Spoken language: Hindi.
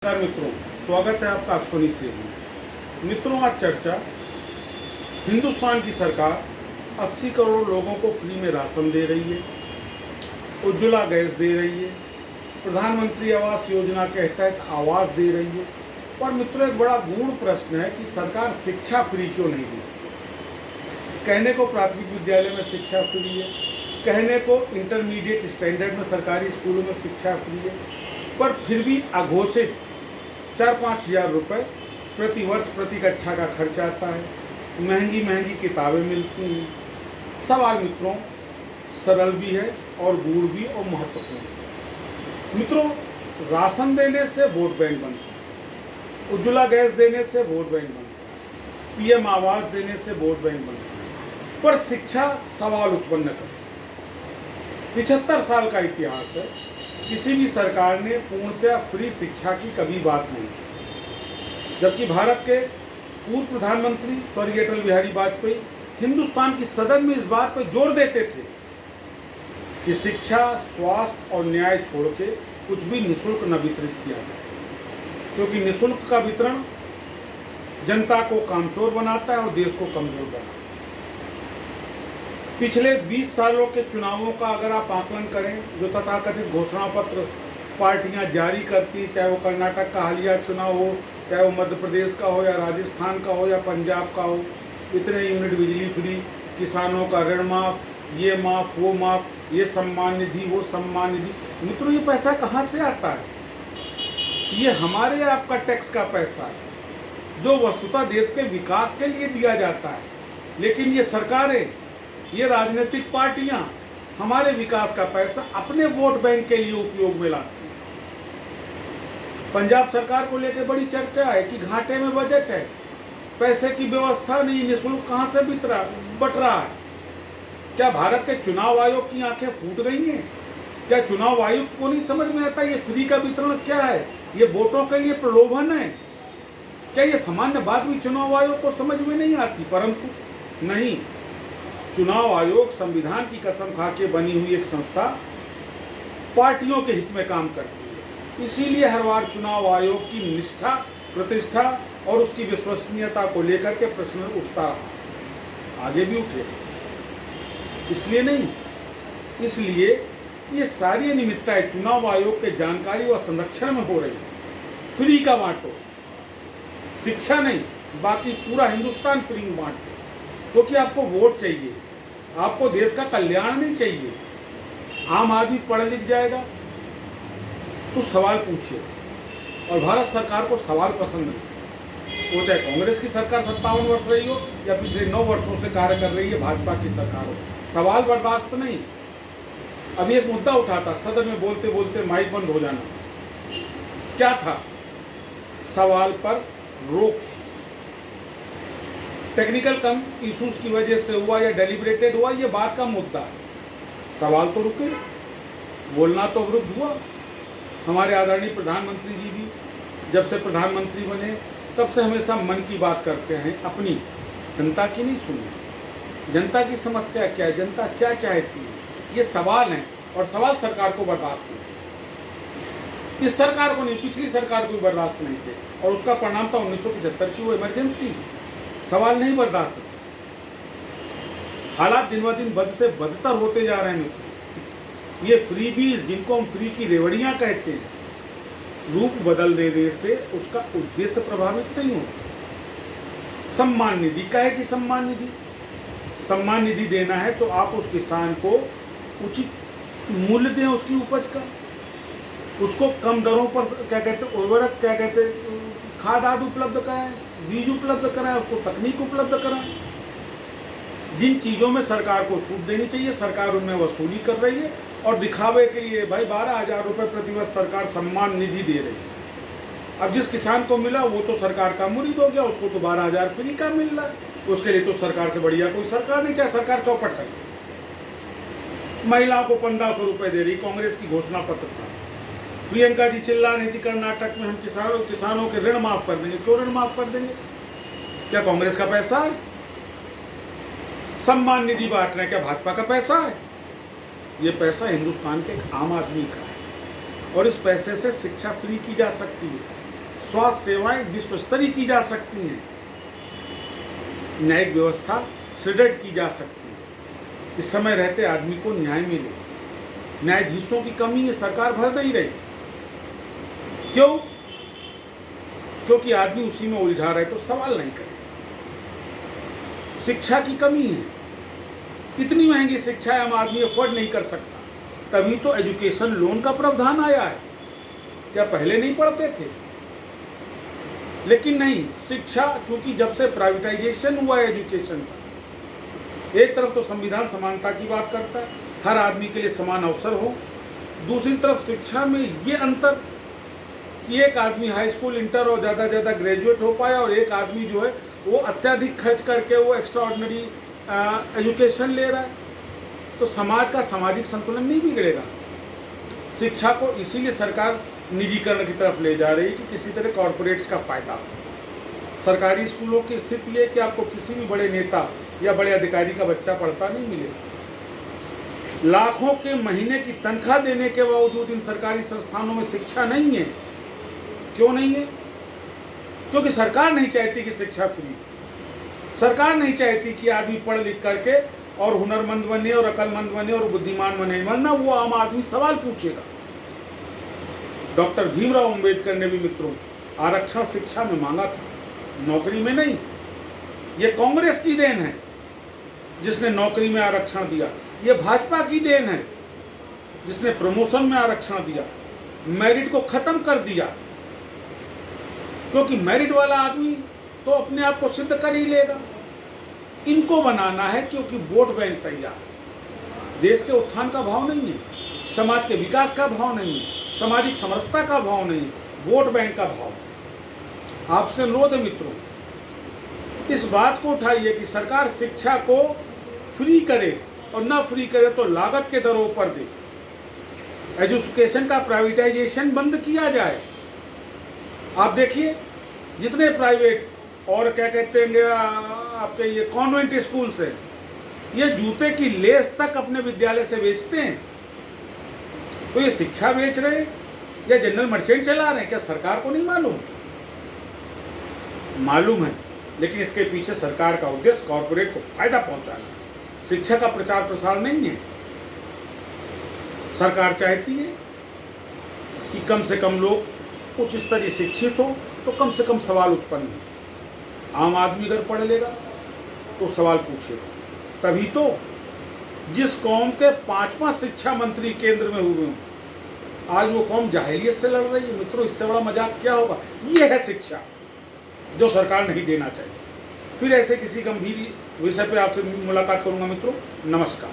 नमस्कार मित्रों, स्वागत है आपका अश्वनी से। मित्रों, आज चर्चा हिंदुस्तान की सरकार 80 करोड़ लोगों को फ्री में राशन दे रही है, उज्ज्वला गैस दे रही है, प्रधानमंत्री आवास योजना के तहत आवास दे रही है। पर मित्रों, एक बड़ा गूढ़ प्रश्न है कि सरकार शिक्षा फ्री क्यों नहीं दे। कहने को प्राथमिक विद्यालय में शिक्षा फ्री है, कहने को इंटरमीडिएट स्टैंडर्ड में सरकारी स्कूलों में शिक्षा फ्री है, पर फिर भी अघोषित 4-5 हज़ार रुपये प्रति वर्ष प्रति कक्षा का खर्च आता है, महंगी महंगी किताबें मिलती हैं। सवाल मित्रों सरल भी है और गूढ़ भी और महत्वपूर्ण। मित्रों, राशन देने से वोट बैंक बनता है, उज्ज्वला गैस देने से वोट बैंक बनता है, पीएम आवास देने से वोट बैंक बनता है, पर शिक्षा सवाल उत्पन्न करती है। 75 साल का इतिहास है, किसी भी सरकार ने पूर्णतः फ्री शिक्षा की कभी बात नहीं की। जबकि भारत के पूर्व प्रधानमंत्री स्वर्गीय अटल बिहारी वाजपेयी हिंदुस्तान की सदन में इस बात पर जोर देते थे कि शिक्षा, स्वास्थ्य और न्याय छोड़ के कुछ भी निःशुल्क न वितरित किया जाए, क्योंकि निःशुल्क का वितरण जनता को कामचोर बनाता है और देश को कमजोर बनाता है। पिछले 20 सालों के चुनावों का अगर आप आकलन करें, जो तथाकथित घोषणा पत्र पार्टियां जारी करती, चाहे वो कर्नाटक का हालिया चुनाव हो, चाहे वो मध्य प्रदेश का हो या राजस्थान का हो या पंजाब का हो, इतने यूनिट बिजली फ्री, किसानों का ऋण माफ, ये माफ वो माफ, ये सम्मान निधि वो सम्मान निधि। मित्रों, ये पैसा कहाँ से आता है? ये हमारे आपका टैक्स का पैसा है, जो वस्तुतः देश के विकास के लिए दिया जाता है। लेकिन ये सरकारें, ये राजनीतिक पार्टियां हमारे विकास का पैसा अपने वोट बैंक के लिए उपयोग में लाती हैं। पंजाब सरकार को लेकर बड़ी चर्चा है कि घाटे में बजट है, पैसे की व्यवस्था नहीं, निःशुल्क कहां से बट रहा है। क्या भारत के चुनाव आयोग की आंखें फूट गई हैं? क्या चुनाव आयुक्त को नहीं समझ में आता ये फ्री का वितरण क्या है? ये वोटों के लिए प्रलोभन है? क्या ये सामान्य बात भी चुनाव आयोग को समझ में नहीं आती? परंतु नहीं, चुनाव आयोग संविधान की कसम खा के बनी हुई एक संस्था पार्टियों के हित में काम करती है। इसीलिए हर बार चुनाव आयोग की निष्ठा, प्रतिष्ठा और उसकी विश्वसनीयता को लेकर के प्रश्न उठता रहा, आगे भी उठे। इसलिए नहीं, इसलिए ये सारी अनियमितताएं चुनाव आयोग के जानकारी व संरक्षण में हो रही है। फ्री का बांटो, शिक्षा नहीं, बाकी पूरा हिंदुस्तान फ्री में बांटो, क्योंकि आपको वोट चाहिए, आपको देश का कल्याण नहीं चाहिए। आम आदमी पढ़ लिख जाएगा तो सवाल पूछिए, और भारत सरकार को सवाल पसंद नहीं। वो चाहे कांग्रेस की सरकार 57 वर्ष रही हो या पिछले 9 वर्षों से कार्य कर रही है भाजपा की सरकार हो, सवाल बर्दाश्त नहीं। अभी एक मुद्दा उठा था, सदन में बोलते बोलते माइक बंद हो जाना। क्या था? सवाल पर रोक। टेक्निकल कम इश्यूज की वजह से हुआ या डेलिब्रेटेड हुआ, ये बात का मुद्दा है। सवाल तो रुके, बोलना तो विरुद्ध हुआ। हमारे आदरणीय प्रधानमंत्री जी भी जब से प्रधानमंत्री बने तब से हमेशा मन की बात करते हैं, अपनी जनता की नहीं सुनी। जनता की समस्या क्या है, जनता क्या चाहती है, ये सवाल हैं, और सवाल सरकार को बर्दाश्त नहीं। इस सरकार को नहीं, पिछली सरकार को भी बर्दाश्त नहीं थे, और उसका परिणाम था 1975 की वो इमरजेंसी। सवाल नहीं बर्दाश्त। हालात दिन ब दिन बद से बदतर होते जा रहे हैं। ये फ्री बीज, जिनको हम फ्री की रेवड़ियां कहते हैं, रूप बदल देने से उसका उद्देश्य प्रभावित नहीं होता। सम्मान निधि का है कि सम्मान निधि देना है तो आप उस किसान को उचित मूल्य दें, उसकी उपज का, उसको कम दरों पर क्या कहते हैं, उर्वरक क्या कहते हैं, खाद आदि उपलब्ध कराएं, बीज उपलब्ध कराएं, उसको तकनीक उपलब्ध कराएं। जिन चीज़ों में सरकार को छूट देनी चाहिए, सरकार उनमें वसूली कर रही है, और दिखावे के लिए भाई 12,000 रुपये प्रति वर्ष सरकार सम्मान निधि दे रही है। अब जिस किसान को मिला वो तो सरकार का मुरीद हो गया, उसको तो 12,000 फ्री का मिल रहा है। उसके लिए तो सरकार से बढ़िया कोई सरकार नहीं, चाहे सरकार चौपट है। महिलाओं को 1500 रुपये दे रही, कांग्रेस की घोषणा पत्र था। प्रियंका जी चिल्ला रही थी कर्नाटक में हम किसानों के ऋण माफ कर देंगे। क्यों ऋण माफ कर देंगे? क्या कांग्रेस का पैसा है? सम्मान निधि बांट रहे हैं, क्या भाजपा का पैसा है? ये पैसा हिंदुस्तान के आम आदमी का है, और इस पैसे से शिक्षा फ्री की जा सकती है। स्वास्थ्य सेवाएं विश्व स्तरीय की जा सकती हैं, न्यायिक व्यवस्था सुदृढ़ की जा सकती है, इस समय रहते आदमी को न्याय मिले। न्यायाधीशों की कमी है, सरकार भर नहीं रही। क्यों? क्योंकि आदमी उसी में उलझा रहे तो सवाल नहीं करे। शिक्षा की कमी है, इतनी महंगी शिक्षा है, हम आदमी अफोर्ड नहीं कर सकता। तभी तो एजुकेशन लोन का प्रावधान आया है। क्या पहले नहीं पढ़ते थे? लेकिन नहीं, शिक्षा चूंकि जब से प्राइवेटाइजेशन हुआ है एजुकेशन का, एक तरफ तो संविधान समानता की बात करता है, हर आदमी के लिए समान अवसर हो, दूसरी तरफ शिक्षा में ये अंतर कि एक आदमी हाई स्कूल, इंटर और ज़्यादा से ज़्यादा ग्रेजुएट हो पाया और एक आदमी जो है वो अत्यधिक खर्च करके वो एक्स्ट्रा ऑर्डिनरी एजुकेशन ले रहा है। तो समाज का सामाजिक संतुलन नहीं बिगड़ेगा। शिक्षा को इसीलिए सरकार निजीकरण की तरफ ले जा रही है कि किसी तरह कॉरपोरेट्स का फायदा हो। सरकारी स्कूलों की स्थिति है कि आपको किसी भी बड़े नेता या बड़े अधिकारी का बच्चा पढ़ता नहीं मिलेगा। लाखों के महीने की तनख्वाह देने के बावजूद इन सरकारी संस्थानों में शिक्षा नहीं है। क्यों नहीं है? क्योंकि सरकार नहीं चाहती कि शिक्षा फ्री। सरकार नहीं चाहती कि आदमी पढ़ लिख करके और हुनरमंद बने और अकलमंद बने और बुद्धिमान बने, वरना वो आम आदमी सवाल पूछेगा। डॉक्टर भीमराव अंबेडकर ने भी मित्रों आरक्षण शिक्षा में मांगा था, नौकरी में नहीं। ये कांग्रेस की देन है जिसने नौकरी में आरक्षण दिया, ये भाजपा की देन है जिसने प्रमोशन में आरक्षण दिया, मेरिट को खत्म कर दिया। क्योंकि मेरिट वाला आदमी तो अपने आप को सिद्ध कर ही लेगा। इनको बनाना है क्योंकि वोट बैंक तैयार। देश के उत्थान का भाव नहीं है, समाज के विकास का भाव नहीं है, सामाजिक समरसता का भाव नहीं है, वोट बैंक का भाव। आपसे अनुरोध है मित्रों, इस बात को उठाइए कि सरकार शिक्षा को फ्री करे और ना फ्री करे तो लागत के दरों पर दे। एजुकेशन का प्राइवेटाइजेशन बंद किया जाए। आप देखिए जितने प्राइवेट और क्या कहते हैं आपके ये कॉन्वेंट स्कूल से ये जूते की लेस तक अपने विद्यालय से बेचते हैं। तो ये शिक्षा बेच रहे हैं या जनरल मर्चेंट चला रहे हैं? क्या सरकार को नहीं मालूम? मालूम है, लेकिन इसके पीछे सरकार का उद्देश्य कॉर्पोरेट को फायदा पहुंचाना। शिक्षा का प्रचार प्रसार नहीं है। सरकार चाहती है कि कम से कम लोग उच्च स्तरीय शिक्षित हो तो कम से कम सवाल उत्पन्न हो। आम आदमी अगर पढ़ लेगा तो सवाल पूछेगा। तभी तो जिस कौम के 5-5 शिक्षा मंत्री केंद्र में हुए हों, आज वो कौम जाहिलियत से लड़ रही है। मित्रों, इससे बड़ा मजाक क्या होगा? ये है शिक्षा जो सरकार नहीं देना चाहिए। फिर ऐसे किसी गंभीर विषय पे आपसे मुलाकात करूंगा मित्रों। नमस्कार।